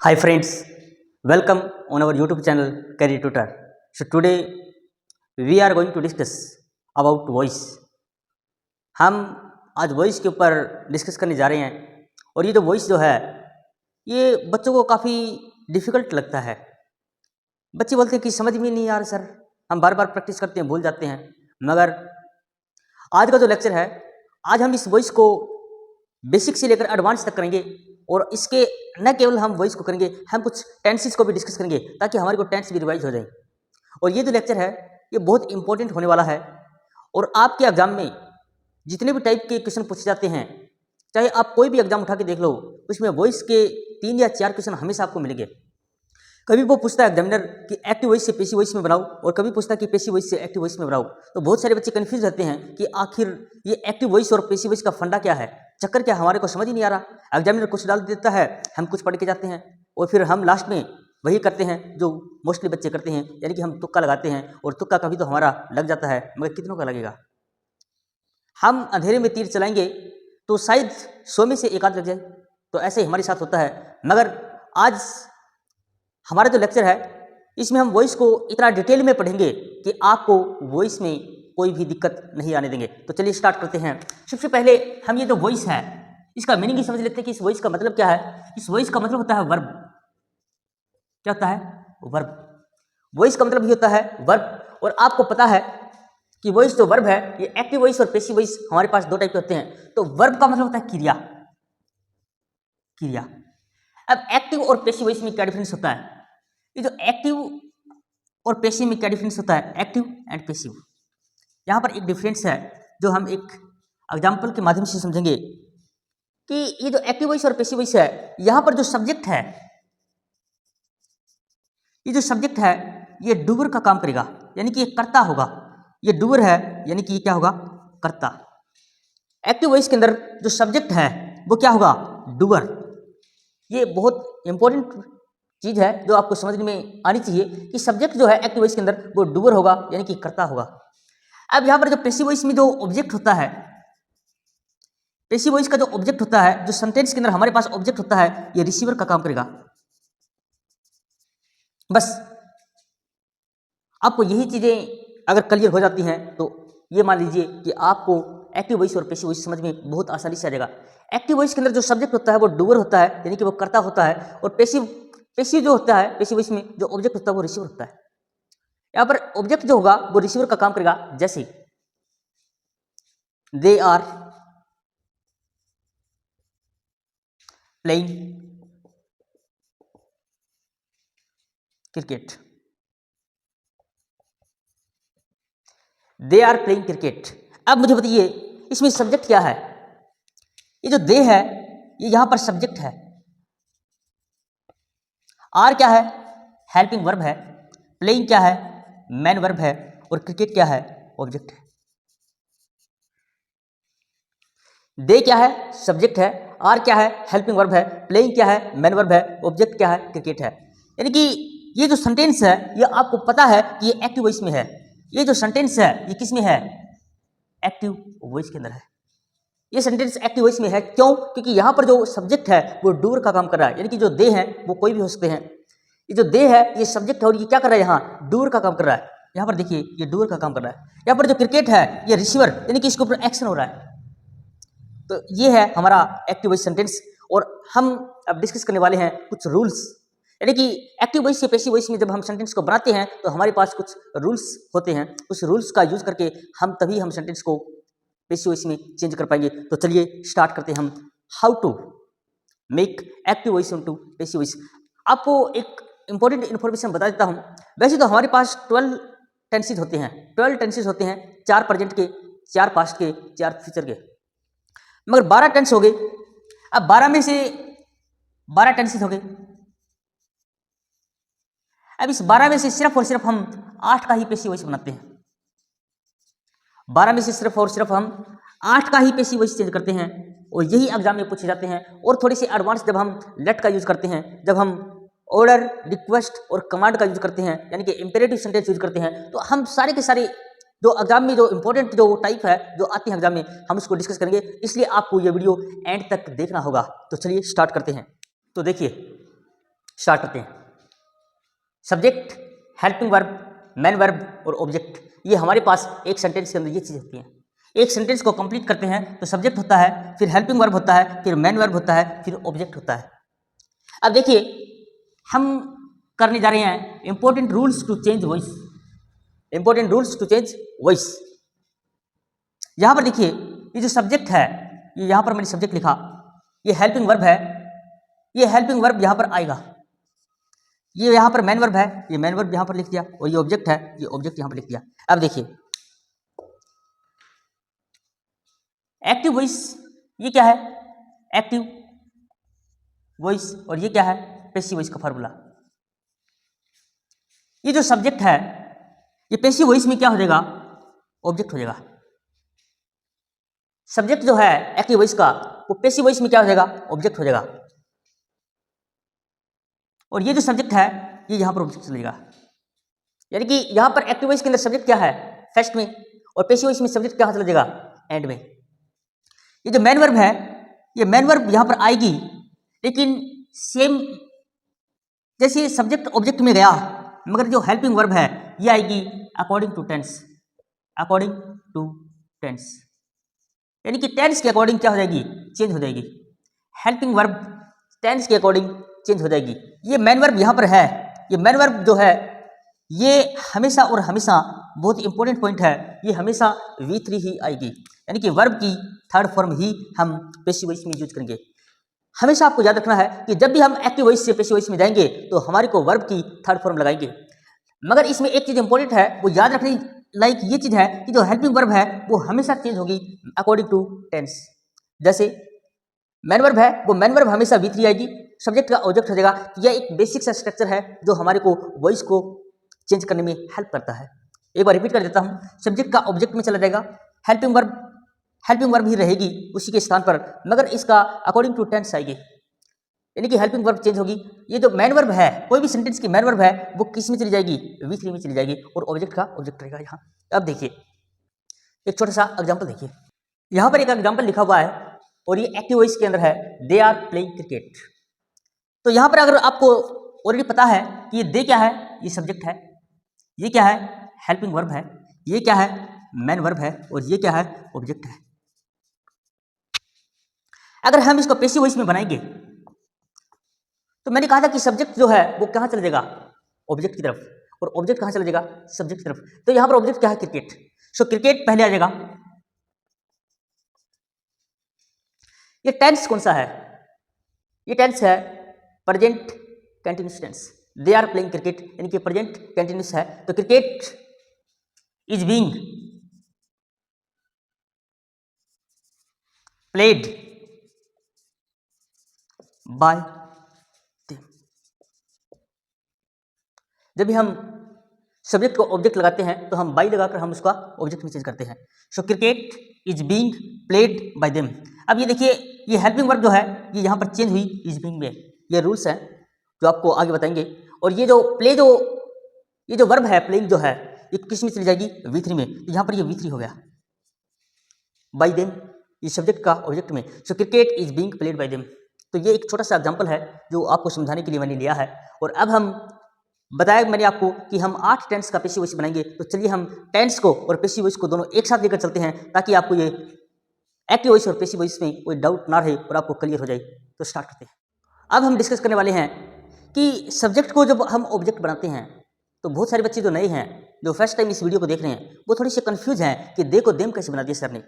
Hi friends, welcome on our YouTube channel Career Tutor. So today we are going to discuss about voice. हम आज voice के ऊपर discuss करने जा रहे हैं और ये जो वॉइस जो है ये बच्चों को काफ़ी डिफ़िकल्ट लगता है। बच्चे बोलते हैं कि समझ में नहीं आ रहा सर, हम बार बार प्रैक्टिस करते हैं भूल जाते हैं। मगर आज का जो लेक्चर है, आज हम इस वॉइस को बेसिक से लेकर एडवांस तक करेंगे और इसके न केवल हम वॉइस को करेंगे, हम कुछ टेंसेस को भी डिस्कस करेंगे ताकि हमारे को टेंस भी रिवाइज हो जाए। और ये जो लेक्चर है ये बहुत इंपॉर्टेंट होने वाला है और आपके एग्जाम में जितने भी टाइप के क्वेश्चन पूछे जाते हैं, चाहे आप कोई भी एग्जाम उठा के देख लो, उसमें वॉइस के 3 या 4 क्वेश्चन हमेशा आपको मिलेंगे। कभी वो पूछता है एग्जामिनर कि एक्टिव वॉइस से पैसिव वॉइस में बनाओ और कभी पूछता है कि पैसिव वॉइस से एक्टिव वॉइस में बनाओ। तो बहुत सारे बच्चे कंफ्यूज रहते हैं कि आखिर ये एक्टिव वॉइस और पैसिव वॉइस का फंडा क्या है, चक्कर क्या, हमारे को समझ ही नहीं आ रहा। एग्जामिनर कुछ डाल देता है, हम कुछ पढ़ के जाते हैं और फिर हम लास्ट में वही करते हैं जो मोस्टली बच्चे करते हैं, यानी कि हम तुक्का लगाते हैं और तुक्का कभी तो हमारा लग जाता है, मगर कितनों का लगेगा। हम अंधेरे में तीर चलाएंगे तो शायद 100 में से एक आध लग जाए, तो ऐसे ही हमारे साथ होता है। मगर आज हमारा जो लेक्चर है इसमें हम वॉइस को इतना डिटेल में पढ़ेंगे कि आपको वॉइस में कोई भी दिक्कत नहीं आने देंगे। तो चलिए स्टार्ट करते हैं। सबसे पहले हम ये जो वॉइस है इसका मीनिंग ही समझ लेते हैं कि इस वॉइस का मतलब क्या है। इस वॉइस का मतलब होता है वर्ब। क्या होता है? वर्ब। वॉइस का मतलब ही होता है वर्ब। और आपको पता है कि वॉइस जो वर्ब है ये एक्टिव वॉइस और पैसिव वॉइस हमारे पास 2 टाइप के होते हैं। तो वर्ब का मतलब होता है क्रिया। क्रिया। अब एक्टिव और पैसिव वॉइस में क्या डिफरेंस होता है? ये जो एक्टिव और पैसिव में क्या डिफरेंस होता है? एक्टिव एंड पैसिव, यहाँ पर एक डिफरेंस है जो हम एक एग्जाम्पल के माध्यम से समझेंगे कि ये जो एक्टिव वॉइस और पैसिव वॉइस है, यहाँ पर जो सब्जेक्ट है, ये जो सब्जेक्ट है ये डूअर का काम करेगा, यानी कि ये कर्ता होगा। ये डूअर है यानी कि ये क्या होगा? कर्ता। एक्टिव वॉइस के अंदर जो सब्जेक्ट है वो क्या होगा? डूअर। ये बहुत इंपॉर्टेंट चीज है जो आपको समझने में आनी चाहिए कि सब्जेक्ट जो है एक्टिव वॉइस के अंदर वो डूअर होगा, यानी कि कर्ता होगा। अब यहां पर जो पैसिव वॉइस में जो ऑब्जेक्ट होता है, पैसिव वॉइस का जो ऑब्जेक्ट होता है, जो सेंटेंस के अंदर हमारे पास ऑब्जेक्ट होता है, ये रिसीवर का काम करेगा। बस आपको यही चीजें अगर क्लियर हो जाती हैं तो ये मान लीजिए कि आपको एक्टिव वॉइस और पैसिव वॉइस समझ में बहुत आसानी से आ जाएगा। एक्टिव वॉइस के अंदर जो सब्जेक्ट होता है वो डूअर होता है, यानी कि वो कर्ता होता है। और पैसिव जो होता है, पैसिव वॉइस में जो ऑब्जेक्ट होता है वो रिसीवर होता है। यहां पर ऑब्जेक्ट जो होगा वो रिसीवर का काम करेगा। जैसे they are playing cricket. They are playing cricket. अब मुझे बताइए इसमें सब्जेक्ट क्या है? ये जो दे है ये यहां पर सब्जेक्ट है। आर क्या है? हेल्पिंग वर्ब है। प्लेइंग क्या है? मेन वर्ब है। और क्रिकेट क्या है? ऑब्जेक्ट है। दे क्या है? सब्जेक्ट है। आर क्या है? हेल्पिंग वर्ब है। प्लेइंग क्या है? मेन वर्ब है। ऑब्जेक्ट क्या है? क्रिकेट है। यानी कि ये जो सेंटेंस है ये आपको पता है कि ये एक्टिव वॉइस में है। ये जो सेंटेंस है ये किस में है? एक्टिव वॉइस के अंदर है। ये सेंटेंस एक्टिव वॉइस में है। क्यों? क्योंकि यहां पर जो सब्जेक्ट है वो डूअर का काम कर रहा है, यानी कि जो दे है वो कोई भी हो सकते हैं। ये जो दे है ये सब्जेक्ट है और ये क्या कर रहा है? यहाँ डूअर का काम कर रहा है। यहाँ पर देखिए ये डूअर का काम कर रहा है। यहाँ पर जो क्रिकेट है ये रिसीवर, यानी कि इसके ऊपर एक्शन हो रहा है। तो ये है हमारा एक्टिव वॉइस सेंटेंस। और हम अब डिस्कस करने वाले हैं कुछ रूल्स, यानी कि एक्टिव वॉइस से पैसिव वॉइस में जब हम सेंटेंस को बनाते हैं तो हमारे पास कुछ रूल्स होते हैं। उस रूल्स का यूज करके हम सेंटेंस को पैसिव वॉइस में चेंज कर पाएंगे। तो चलिए स्टार्ट करते हैं हम how to make active voice into passive voice. आपको एक इंपॉर्टेंट इन्फॉर्मेशन बता देता हूं। वैसे तो हमारे पास 12 टेंसेज होते हैं। 12 टेंसेज होते हैं, 4 प्रेजेंट के, 4 पास्ट के, 4 फ्यूचर के, मगर 12 टेंस हो गए। अब 12 में से 12 टेंसेज हो गए। अब इस 12 में से सिर्फ और सिर्फ हम 8 का ही पैसिव वॉइस बनाते हैं। 12 में से सिर्फ और सिर्फ हम 8 का ही पैसिव वॉइस चेंज करते हैं और यही एग्जाम में पूछे जाते हैं। और थोड़ी सी एडवांस जब हम लेट का यूज करते हैं, जब हम ऑर्डर, रिक्वेस्ट और कमांड का यूज करते हैं, यानी कि इंपेरेटिव सेंटेंस यूज करते हैं, तो हम सारे के सारे जो एग्जाम में जो इंपॉर्टेंट जो टाइप है जो आती है एग्जाम में, हम उसको डिस्कस करेंगे। इसलिए आपको ये वीडियो एंड तक देखना होगा। तो चलिए स्टार्ट करते हैं। तो देखिए स्टार्ट करते हैं। Subject, helping verb, main verb और ऑब्जेक्ट, ये हमारे पास एक सेंटेंस के अंदर ये चीज़ होती हैं। एक सेंटेंस को कंप्लीट करते हैं तो सब्जेक्ट होता है, फिर हेल्पिंग वर्ब होता है, फिर मेन वर्ब होता है, फिर ऑब्जेक्ट होता है। अब देखिए हम करने जा रहे हैं important rules to change voice. Important rules to change voice. यहां पर देखिए ये जो सब्जेक्ट है, ये यहां पर मैंने सब्जेक्ट लिखा, ये हेल्पिंग वर्ब है, ये हेल्पिंग वर्ब यहां पर आएगा। ये यहां पर मेन वर्ब है, ये मेन वर्ब यहां पर लिख दिया, और ये ऑब्जेक्ट है, ये ऑब्जेक्ट यहां पर लिख दिया। अब देखिए एक्टिव वॉइस, ये क्या है? एक्टिव वॉइस, और ये क्या है? पैसिव वॉइस का फार्मूला। ये जो सब्जेक्ट है, ये पैसिव वॉइस में क्या हो जाएगा? ऑब्जेक्ट हो जाएगा। सब्जेक्ट जो है एक्टिव वॉइस का, वो पैसिव वॉइस में क्या हो जाएगा? ऑब्जेक्ट हो जाएगा। और ये जो सब्जेक्ट है, ये यहां पर ऑब्जेक्ट चलेगा। यानी कि यहां पर एक्टिव वॉइस के अंदर सब्जेक्ट क्या है? फर्स्ट में, और पैसिव वॉइस में सब्जेक्ट क्या चला जाएगा? एंड में। ये जो मेन वर्ब है, ये मेन वर्ब यहां पर आएगी, लेकिन सेम जैसे सब्जेक्ट ऑब्जेक्ट में गया, मगर जो हेल्पिंग वर्ब है ये आएगी according to tense. According to tense, यानी कि टेंस के अकॉर्डिंग क्या हो जाएगी? चेंज हो जाएगी। हेल्पिंग वर्ब टेंस के अकॉर्डिंग चेंज हो जाएगी। ये मेन वर्ब यहां पर है, ये मेन वर्ब जो है ये हमेशा और हमेशा, बहुत इंपॉर्टेंट पॉइंट है, ये हमेशा V3 ही आएगी। यानी कि वर्ब की थर्ड फॉर्म ही हम पैसिव वॉइस में यूज करेंगे। हमेशा आपको याद रखना है कि जब भी हम एक्टिव वॉइस से पैसिव वॉइस में जाएंगे तो हमारे को वर्ब की थर्ड फॉर्म लगाएंगे। मगर इसमें एक चीज इंपॉर्टेंट है, वो याद रखने लाइक ये चीज है कि जो हेल्पिंग वर्ब है वो हमेशा चेंज होगी अकॉर्डिंग टू टेंस। जैसे मेन वर्ब है, वो मेन वर्ब हमेशा V3 आएगी, सब्जेक्ट का ऑब्जेक्ट हो जाएगा। यह एक बेसिक सा स्ट्रक्चर है जो हमारे को वॉइस को चेंज करने में हेल्प करता है। एक बार रिपीट कर देता हूं, सब्जेक्ट का ऑब्जेक्ट में चला जाएगा, हेल्पिंग वर्ब ही रहेगी उसी के स्थान पर, मगर इसका अकॉर्डिंग टू टेंस आएगी, यानी कि हेल्पिंग वर्ब चेंज होगी। ये जो मेन वर्ब है, कोई भी सेंटेंस की मेन वर्ब है, वो किस में चली जाएगी? V3 में चली जाएगी, और ऑब्जेक्ट का ऑब्जेक्ट रहेगा यहाँ। अब देखिए एक छोटा सा एग्जांपल देखिए, यहाँ पर एक एग्जांपल लिखा हुआ है और ये एक्टिव वॉइस के अंदर है, दे आर प्लेइंग क्रिकेट। तो यहाँ पर अगर आपको ऑलरेडी पता है कि ये दे क्या है? ये सब्जेक्ट है, ये क्या है? हेल्पिंग वर्ब है, ये क्या है? मेन वर्ब है, और ये क्या है? ऑब्जेक्ट है। अगर हम इसको पैसिव वॉइस में बनाएंगे तो मैंने कहा था कि सब्जेक्ट जो है वो कहां चले जाएगा? ऑब्जेक्ट की तरफ, और ऑब्जेक्ट कहां चले जाएगा? सब्जेक्ट की तरफ। तो यहां पर ऑब्जेक्ट क्या है? क्रिकेट। सो क्रिकेट पहले आ जाएगा। ये टेंस कौन सा है? ये टेंस है present continuous tense. They are playing cricket, यानी कि प्रेजेंट कंटिन्यूअस है। तो cricket is being played by them. जब भी हम सब्जेक्ट को ऑब्जेक्ट लगाते हैं तो हम बाय लगाकर हम उसका ऑब्जेक्ट में चेंज करते हैं। So cricket is being played by them. अब ये देखिए, ये हेल्पिंग वर्ब जो है ये यहाँ पर चेंज हुई इज बीइंग में। ये रूल्स हैं जो आपको आगे बताएंगे। और ये जो प्ले जो ये जो वर्ब है प्लेइंग जो है, ये किस में चली जाएगी? V3 में। तो यहाँ पर ये V3 हो गया, बाय देम ये सब्जेक्ट का ऑब्जेक्ट में। So cricket is being played by them. तो ये एक छोटा सा एग्जाम्पल है जो आपको समझाने के लिए मैंने लिया है। और अब हम बताया मैंने आपको कि हम 8 टेंस का पैसिव वॉइस बनाएंगे। तो चलिए हम टेंस को और पैसिव वॉइस को दोनों एक साथ लेकर चलते हैं, ताकि आपको ये एक्टिव वॉइस और पैसिव वॉइस में कोई डाउट ना रहे और आपको क्लियर हो जाए। तो स्टार्ट करते हैं। अब हम डिस्कस करने वाले हैं कि सब्जेक्ट को जब हम ऑब्जेक्ट बनाते हैं तो बहुत सारे बच्चे जो नए हैं, जो फर्स्ट टाइम इस वीडियो को देख रहे हैं, वो थोड़ी सी कंफ्यूज हैं कि दे को देम कैसे बना दिया सर ने,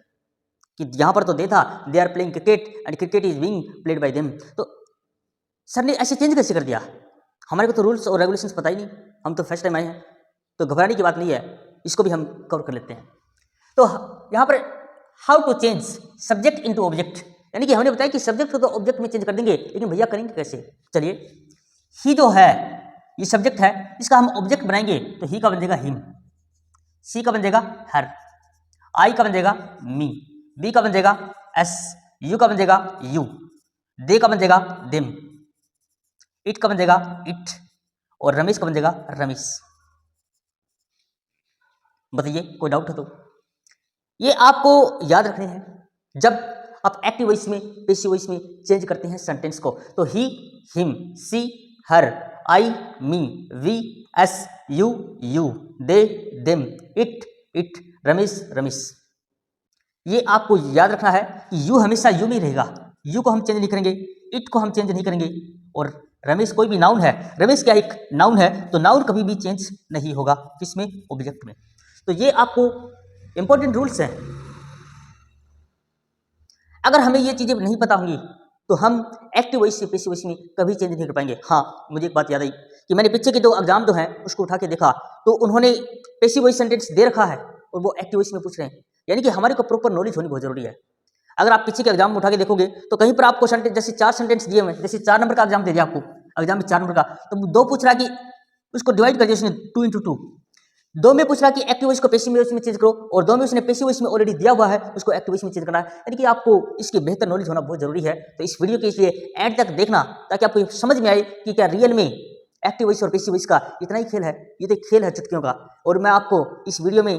कि यहाँ पर तो दे था, they are playing cricket and cricket is being played by them, तो सर ने ऐसे चेंज कैसे कर दिया? हमारे को तो रूल्स और रेगुलेशंस पता ही नहीं, हम तो फर्स्ट टाइम आए हैं। तो घबराने की बात नहीं है, इसको भी हम कवर कर लेते हैं। तो यहाँ पर how to change subject into object, यानी कि हमने बताया कि सब्जेक्ट को तो ऑब्जेक्ट में चेंज कर देंगे, लेकिन भैया करेंगे कैसे? चलिए, ही जो है ये सब्जेक्ट है, इसका हम ऑब्जेक्ट बनाएंगे तो ही का बन जाएगा हिम, सी का बन जाएगा हर, आई का बन जाएगा मी, बी का बन जाएगा एस, यू का बन जाएगा यू, दे का बन जाएगा देम, इट का बन जाएगा इट, और रमेश का बन जाएगा रमेश। बताइए कोई डाउट है तो? ये आपको याद रखने हैं जब आप एक्टिव वॉइस में पैसिव वॉइस में चेंज करते हैं सेंटेंस को। तो he, him, she, her, I, me, we, us, you, they, them, it, Ramesh, Ramesh. ये आपको याद रखना है कि यू हमेशा यू में रहेगा, यू को हम चेंज नहीं करेंगे, इट को हम चेंज नहीं करेंगे, और रमेश कोई भी नाउन है, रमेश क्या एक नाउन है, तो नाउन कभी भी चेंज नहीं होगा किसमें, ऑब्जेक्ट में। तो ये आपको इंपॉर्टेंट रूल्स हैं। अगर हमें ये चीजें नहीं पता होंगी तो हम एक्टिव वॉइस से पैसिव वॉइस में कभी चेंज नहीं कर पाएंगे। हाँ, मुझे एक बात याद आई कि मैंने पीछे के दो एग्जाम जो हैं उसको उठा के देखा, तो उन्होंने पैसिव वॉइस सेंटेंस दे रखा है और वो एक्टिव वॉइस में पूछ रहे हैं, यानी कि हमारे को प्रॉपर नॉलेज होनी बहुत जरूरी है। अगर आप पीछे के एग्जाम में उठा के देखोगे तो कहीं पर आपको सेंटेंस जैसे 4 सेंटेंस दिए हुए, जैसे 4 नंबर का एग्जाम दे दिया आपको, एग्जाम में 4 नंबर का, तो 2 पूछ रहा कि उसको डिवाइड कर दिया उसने 2 into 2, 2 में पूछ रहा कि एक्टिव वॉइस को पैसिव वॉइस में चेंज करो, और 2 में उसने पैसिव वॉइस में ऑलरेडी दिया हुआ है उसको एक्टिव वॉइस में चेंज करना है। यानी कि आपको इसकी बेहतर नॉलेज होना बहुत जरूरी है। तो इस वीडियो के इसलिए एंड तक देखना ताकि आपको समझ में आए कि क्या रियल में एक्टिव वॉइस और पैसिव वॉइस का इतना ही खेल है। ये तो खेल है चुटकियों का, और मैं आपको इस वीडियो में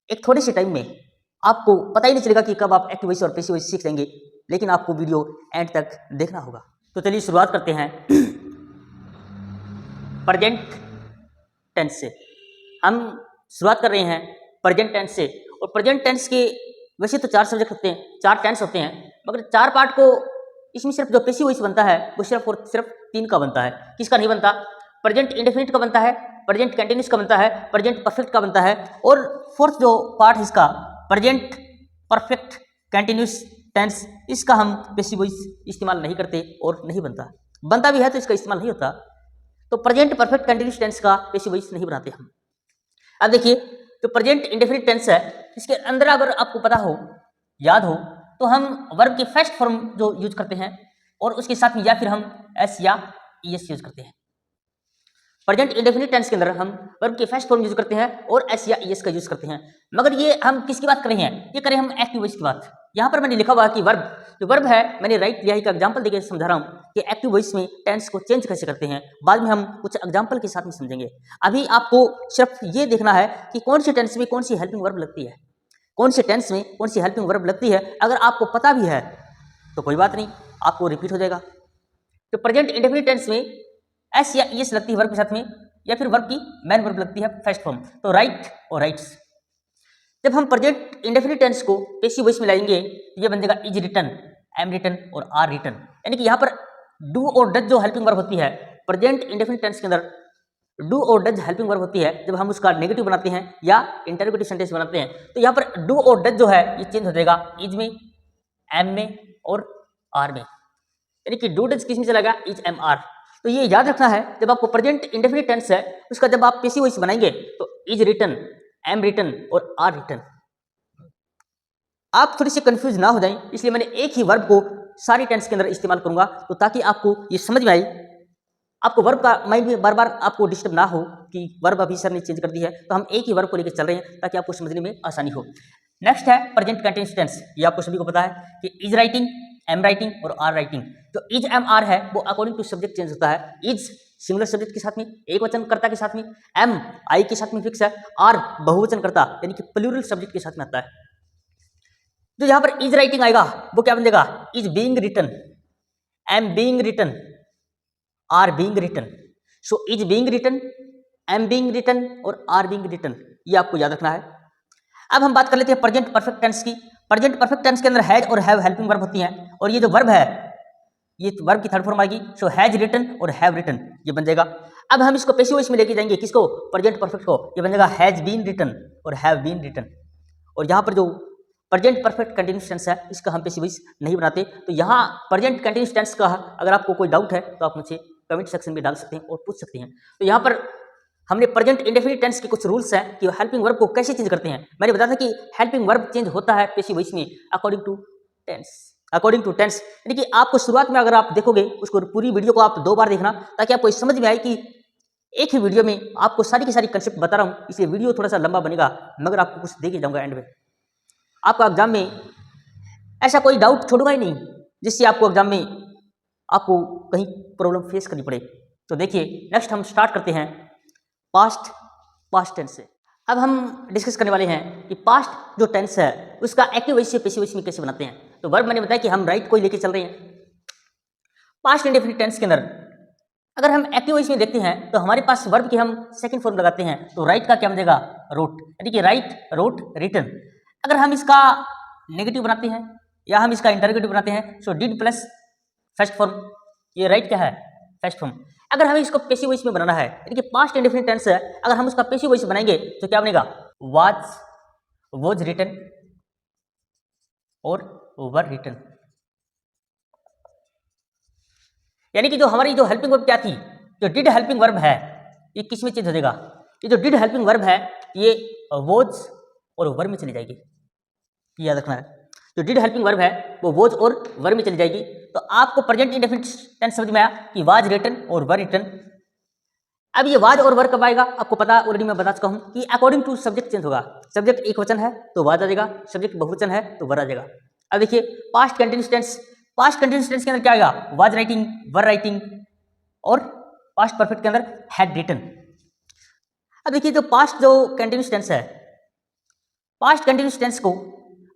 एक थोड़े से टाइम में आपको पता ही नहीं चलेगा कि कब आप एक्टिव वॉइस और पैसिव वॉइस सीख लेंगे, लेकिन आपको वीडियो एंड तक देखना होगा। तो चलिए शुरुआत करते हैं प्रेजेंट टेंस से। हम शुरुआत कर रहे हैं प्रेजेंट टेंस से, और प्रेजेंट टेंस के वैसे तो 4 सब्जेक्ट होते हैं, 4 टेंस होते हैं, मगर 4 पार्ट को इसमें सिर्फ जो पैसिव वॉइस बनता है वो सिर्फ और सिर्फ 3 का बनता है। किसका नहीं बनता? प्रेजेंट इंडेफिनिट का बनता है, प्रेजेंट कंटिन्यूस का बनता है, प्रेजेंट परफेक्ट का बनता है, और फोर्थ जो पार्ट है इसका प्रेजेंट परफेक्ट कंटिन्यूस टेंस, इसका हम पैसिव वॉइस इस्तेमाल नहीं करते और नहीं बनता, बनता भी है तो इसका इस्तेमाल नहीं होता। तो प्रेजेंट परफेक्ट कंटिन्यूस टेंस का पैसिव वॉइस नहीं बनाते हम। अब देखिए, जो प्रेजेंट इंडेफिनिट टेंस है इसके अंदर अगर आपको पता हो, याद हो, तो हम वर्ब के फर्स्ट फॉर्म जो यूज करते हैं और उसके साथ में या फिर हम एस या ईएस यूज करते हैं। प्रेजेंट इंडेफिनिट टेंस के अंदर हम वर्ब के फर्स्ट फॉर्म यूज करते हैं और एस या ईएस का यूज करते हैं। मगर ये हम किसकी बात कर रहे हैं? ये करें हम एक्टिव वॉइस की बात। यहाँ पर मैंने लिखा हुआ कि वर्ब, जो वर्ब है मैंने राइट लिया है का एग्जांपल देकर समझा रहा हूँ कि एक्टिव वॉइस में टेंस को चेंज कैसे करते हैं। बाद में हम कुछ एग्जांपल के साथ में समझेंगे। अभी आपको सिर्फ ये देखना है कि कौन सी टेंस में कौन सी हेल्पिंग वर्ब लगती है, कौन से टेंस में कौन सी हेल्पिंग वर्ब लगती है। अगर आपको पता भी है तो कोई बात नहीं, आपको रिपीट हो जाएगा। तो प्रेजेंट इंडेफिनिट टेंस में एस या ईएस लगती है वर्ब के साथ में, या फिर वर्ब की मेन वर्ब लगती है फर्स्ट फॉर्म, तो राइट और राइट्स। जब हम प्रेजेंट इंडेफिनिट टेंस को पैसिव वॉइस में लाएंगे, ये बन जाएगा इज रिटन, एम रिटन और आर रिटन। यानी कि यहाँ पर डू और डज जो हेल्पिंग वर्ब होती है प्रेजेंट इंडेफिनिट टेंस के अंदर, डू और डज हेल्पिंग वर्ब होती है जब हम उसका नेगेटिव बनाते हैं या इंटरोगेटिव सेंटेंस बनाते हैं। तो यहाँ पर डू और डज जो है ये चेंज हो जाएगा इज में, एम में और आर में। यानी कि डू डज किस में चलेगा? Is, am, are. तो ये याद रखना है, जब आपको प्रेजेंट इंडेफिनिट टेंस है उसका जब आप पैसिव वॉइस बनाएंगे तो इज रिटन, एम रिटन और आर रिटन। आप थोड़ी सी कंफ्यूज ना हो जाएं, इसलिए मैंने एक ही वर्ब को सारी टेंस के अंदर इस्तेमाल करूंगा, तो ताकि आपको ये समझ में आए, आपको वर्ब का माइंड में बार बार आपको डिस्टर्ब ना हो कि वर्ब अभी सर ने चेंज कर दी है, तो हम एक ही वर्ब को लेकर चल रहे हैं ताकि आपको समझने में आसानी हो। नेक्स्ट है प्रेजेंट कंटिन्यूअस टेंस। ये आपको सभी को पता है कि इज राइटिंग, एम राइटिंग और आर राइटिंग। जो इज, एम, आर है वो अकॉर्डिंग टू सब्जेक्ट चेंज होता है। इज सिंगुलर सब्जेक्ट के साथ में, एक वचन कर्ता के साथ में, एम आई के साथ में फिक्स है, आर बहुवचन कर्ता यानी कि प्लूरल सब्जेक्ट के साथ में आता है। जो यहाँ पर इज राइटिंग आएगा वो क्या बन जाएगा? Is being written, am being written, are being written. So is being written, am being written और आर बीइंग रिटन, ये आपको याद रखना है। अब हम बात कर लेते हैं प्रेजेंट परफेक्ट टेंस की। प्रेजेंट परफेक्ट टेंस के अंदर हैज और हैव हेल्पिंग वर्ब होती हैं, और ये जो वर्ब है ये वर्ब की थर्ड फॉर्म आएगी। सो हैज रिटन और हैव रिटन ये बन जाएगा। अब हम इसको पैसिव वॉइस में लेके जाएंगे, किसको? प्रेजेंट परफेक्ट को। ये बन जाएगा हैज बीन रिटन और हैव बीन रिटन। और यहाँ पर जो प्रेजेंट परफेक्ट कंटिन्यूअस टेंस है इसका हम पैसिव वॉइस नहीं बनाते। तो यहाँ प्रेजेंट कंटिन्यूअस टेंस का अगर आपको कोई डाउट है तो आप मुझे कमेंट सेक्शन में डाल सकते हैं और पूछ सकते हैं। तो यहाँ पर हमने प्रेजेंट इंडेफिनिट टेंस के कुछ रूल्स हैं कि हेल्पिंग वर्ब को कैसे चेंज करते हैं। मैंने बताया था कि हेल्पिंग वर्ब चेंज होता है पैसिव वॉइस में according to tense, according to tense. यानी कि आपको शुरुआत में अगर आप देखोगे उसको, पूरी वीडियो को आप 2 बार देखना ताकि आपको समझ में आए कि एक ही वीडियो में आपको सारी की सारी कंसेप्ट बता रहा हूँ, इसलिए वीडियो थोड़ा सा लंबा बनेगा, मगर आपको कुछ दे के जाऊंगा एंड में। आपका एग्जाम में ऐसा कोई डाउट छोड़ूंगा ही नहीं जिससे आपको एग्जाम में आपको कहीं प्रॉब्लम फेस करनी पड़े। तो देखिए, नेक्स्ट हम स्टार्ट करते हैं पास्ट टेंस से। अब हम डिस्कस करने वाले हैं कि पास्ट जो टेंस है उसका एक्टिव वॉइस से पैसिव वॉइस में कैसे बनाते हैं। तो वर्ब मैंने बताया कि हम राइट को ही लेके चल रहे हैं। पास्ट इंडेफिनिट टेंस के अंदर अगर हम एक्टिव वॉइस में देखते हैं तो हमारे पास वर्ब की हम सेकंड फॉर्म लगाते हैं, तो राइट का क्या बनेगा? रोट, यानी कि राइट, रोट, रिटन। अगर हम इसका नेगेटिव बनाते हैं या हम इसका इंटरोगेटिव बनाते हैं, so did plus first form, ये राइट क्या है? First form. अगर हमें इसको पैसिव वॉइस में बनाना है, यानी कि पास्ट इंडेफिनिट टेंस है, अगर हम उसका पैसिव वॉइस बनाएंगे तो क्या बनेगा? वाज रिटन और वर रिटन। यानी कि जो हमारी जो हेल्पिंग वर्ब क्या थी, जो डिड हेल्पिंग वर्ब है, ये किस में चेंज हो जाएगा? ये जो डिड हेल्पिंग वर्ब है ये वॉज और वर में चली जाएगी, ये याद रखना है। जो डिड हेल्पिंग वर्ब है वो वॉज और वर में चली जाएगी। तो आपको प्रेजेंट इंडेफिनिट टेंस समझ में आया कि वाज रिटन और वर रिटन। अब ये वाज और वर कब आएगा? आपको पता ऑलरेडी, मैं बता चुका हूं कि अकॉर्डिंग टू सब्जेक्ट चेंज होगा। सब्जेक्ट एक वचन है तो वाज आ जाएगा, सब्जेक्ट बहुवचन है तो वर आ जाएगा। अब देखिए past continuous tense, past continuous tense के अंदर क्या आएगा? वाज राइटिंग, वर राइटिंग, और पास्ट परफेक्ट के अंदर हैड रिटन। अब देखिए जो पास्ट जो कंटिन्यूअस टेंस है, पास्ट कंटिन्यूअस टेंस को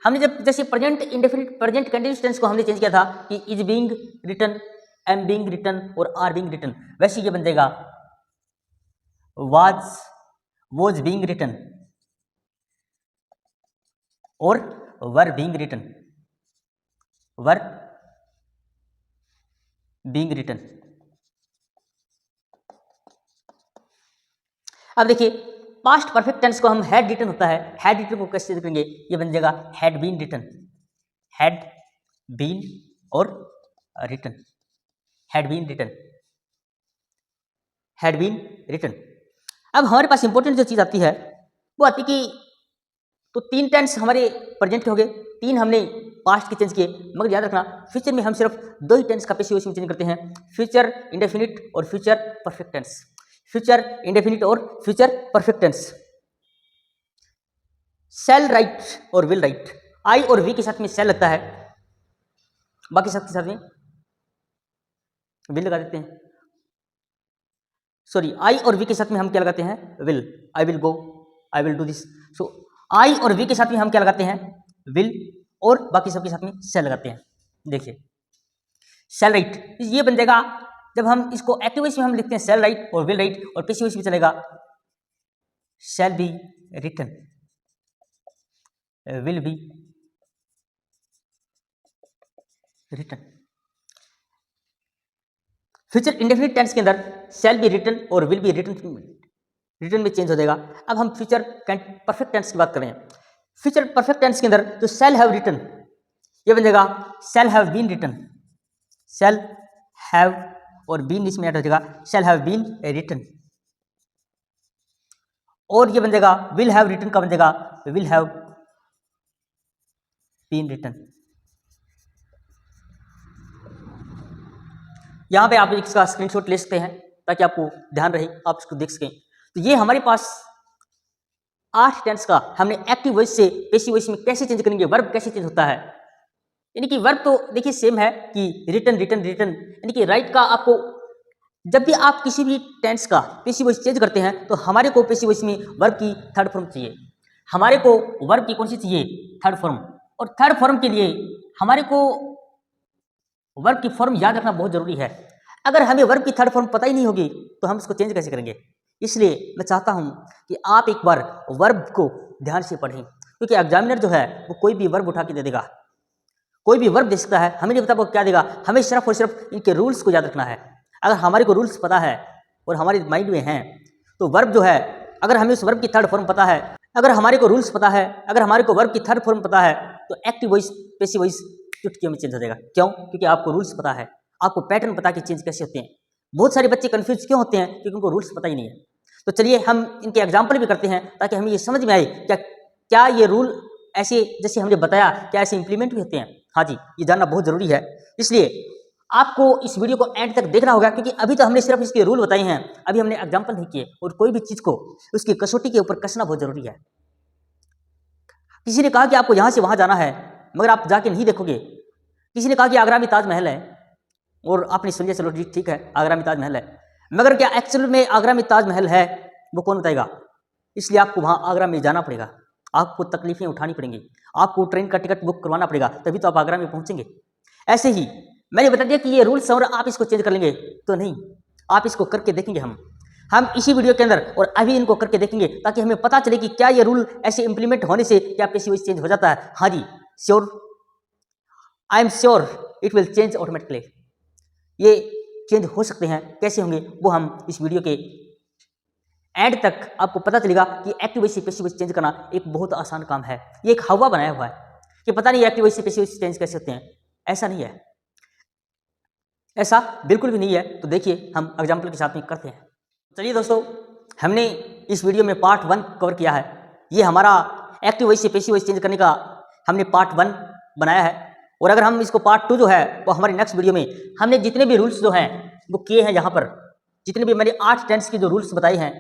हमने जब जैसे present indefinite present continuous tense को हमने चेंज किया था कि is being written, am being written और आर बीइंग रिटन, वैसे ये बन जाएगा was being written और were being written, were being written। अब देखिए पास्ट परफेक्ट टेंस को हम हैड रिटन होता है, हैड रिटन को कैसे करेंगे? ये बन जाएगा had been written, had been और written, had been written, had been written. अब हमारे पास इंपॉर्टेंट जो चीज आती है वो आती कि तो तीन टेंस हमारे प्रेजेंट के हो गए, तीन हमने पास्ट के चेंज किए, मगर याद रखना फ्यूचर में हम सिर्फ दो ही टेंस का पैसिव वॉइस में चेंज करते हैं, फ्यूचर इंडेफिनिट और future perfect tense, future indefinite और future perfect tense. Shall write और विल राइट, आई और वी के साथ में शैल लगता है, बाकी सब के साथ में विल लगा देते हैं। सॉरी, आई और वी के साथ में हम क्या लगाते हैं? Will, I will go, I will do this. So I और वी के साथ में हम क्या लगाते हैं? विल, और बाकी सब के साथ में शैल लगाते हैं। देखिए शैल राइट ये बन जाएगा, जब हम इसको एक्टिव वॉइस में हम लिखते हैं शैल राइट और विल राइट, और पैसिव वॉइस में चलेगा shall be written, will be written. Future indefinite tense के अंदर शैल बी रिटन और विल बी रिटन में चेंज हो जाएगा। अब हम फ्यूचर परफेक्ट टेंस की बात करें, फ्यूचर परफेक्ट टेंस के अंदर जो शैल हैव रिटन ये बन जाएगा shall have been written, shall have और बीन इसमें ऐड हो जाएगा शैल हैव बीन रिटन, और ये बन जाएगा विल हैव रिटन का बन जाएगा विल हैव बीन रिटन। यहां पे आप इसका स्क्रीनशॉट ले सकते हैं ताकि आपको ध्यान रहे, आप इसको देख सकें। तो ये हमारे पास 8 टेंस का हमने एक्टिव वॉइस से पैसिव वॉइस में कैसे चेंज करेंगे, वर्ब कैसे चेंज होता है। यानी कि वर्ब तो देखिए सेम है कि रिटन रिटन रिटन, यानी कि राइट का आपको जब भी आप किसी भी टेंस का पैसिव वॉइस चेंज करते हैं तो हमारे को पैसिव वॉइस में वर्ब की थर्ड फॉर्म चाहिए, हमारे को वर्ब की कौन सी चाहिए? Third form. और थर्ड फॉर्म के लिए हमारे को वर्ब की फॉर्म याद रखना बहुत जरूरी है। अगर हमें वर्ब की थर्ड फॉर्म पता ही नहीं होगी तो हम इसको चेंज कैसे करेंगे? इसलिए मैं चाहता हूं कि आप एक बार वर्ब को ध्यान से पढ़ें, क्योंकि एग्जामिनर जो है वो कोई भी वर्ब उठा के दे देगा, कोई भी वर्ब दे सकता है, हमें नहीं पता वो क्या देगा। हमें सिर्फ और सिर्फ इनके रूल्स को याद रखना है। अगर हमारे को रूल्स पता है और हमारे माइंड में हैं तो वर्ब जो है, अगर हमें उस वर्ब की थर्ड फॉर्म पता है, अगर हमारे को रूल्स पता है, अगर हमारे को वर्ब की थर्ड फॉर्म पता है, तो एक्टिव वॉइस पैसिव वॉइस चुटकियों में चेंज हो जाएगा। क्यों? क्योंकि आपको रूल्स पता है, आपको पैटर्न पता कि चेंज कैसे होते हैं। बहुत सारे बच्चे कंफ्यूज क्यों होते हैं? क्योंकि उनको रूल्स पता ही नहीं है। तो चलिए हम इनके एग्जाम्पल भी करते हैं ताकि हमें ये समझ में आए क्या ये रूल ऐसे जैसे हमने बताया क्या ऐसे इंप्लीमेंट भी होते हैं। हाँ जी, ये जानना बहुत जरूरी है। इसलिए आपको इस वीडियो को एंड तक देखना होगा, क्योंकि अभी तो हमने सिर्फ इसके रूल बताए हैं, अभी हमने एग्जाम्पल नहीं किए, और कोई भी चीज को उसकी कसौटी के ऊपर कसना बहुत जरूरी है। किसी ने कहा कि आपको यहां से वहां जाना है, मगर आप जाके नहीं देखोगे। किसी ने कहा कि आगरा में ताजमहल है, और आपने सुन लिया, चलो ठीक है आगरा में ताजमहल है, मगर क्या एक्चुअल में आगरा में ताजमहल है वो कौन बताएगा? इसलिए आपको वहां आगरा में जाना पड़ेगा, आपको तकलीफें उठानी पड़ेंगी, आपको ट्रेन का टिकट बुक करवाना पड़ेगा, तभी तो आप आगरा में पहुंचेंगे। ऐसे ही मैंने बता दिया कि ये रूल्स और आप इसको चेंज कर लेंगे तो नहीं, आप इसको करके देखेंगे हम इसी वीडियो के अंदर और अभी इनको करके देखेंगे ताकि हमें पता चले कि क्या ये रूल ऐसे इंप्लीमेंट होने से क्या पैसिव वॉइस चेंज हो जाता है। हाँ जी, sure, I am sure it will change automatically. ये चेंज हो सकते हैं, कैसे होंगे वो हम इस वीडियो के एंड तक आपको पता चलेगा कि एक्टिव वॉइस से पैसिव वॉइस चेंज करना एक बहुत आसान काम है। ये एक हवा बनाया हुआ है कि पता नहीं एक्टिव वॉइस से पैसिव वॉइस चेंज कैसे होते हैं। ऐसा नहीं है, ऐसा बिल्कुल भी नहीं है। तो देखिए हम एग्जाम्पल के साथ में करते हैं। चलिए दोस्तों, हमने इस वीडियो में पार्ट 1 कवर किया है। ये हमारा एक्टिव वॉइस से पैसिव वॉइस चेंज करने का हमने पार्ट 1 बनाया है। और अगर हम इसको पार्ट 2 जो है वो हमारी नेक्स्ट वीडियो में हमने जितने भी रूल्स जो हैं वो किए हैं, यहाँ पर जितने भी मैंने 8 टेंस के जो रूल्स बताए हैं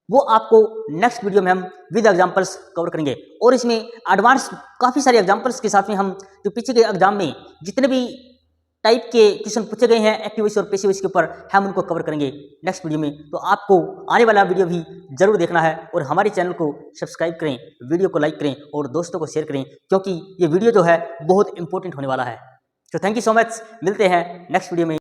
वो आपको नेक्स्ट वीडियो में हम विद एग्जांपल्स कवर करेंगे। और इसमें एडवांस काफ़ी सारे एग्जांपल्स के साथ में हम जो पीछे के एग्जाम में जितने भी टाइप के क्वेश्चन पूछे गए हैं एक्टिव वॉइस और पैसिव वॉइस के ऊपर, हम उनको कवर करेंगे नेक्स्ट वीडियो में। तो आपको आने वाला वीडियो भी जरूर देखना है और हमारे चैनल को सब्सक्राइब करें, वीडियो को लाइक करें और दोस्तों को शेयर करें, क्योंकि ये वीडियो जो है बहुत इंपॉर्टेंट होने वाला है। तो थैंक यू सो मच, मिलते हैं नेक्स्ट वीडियो में।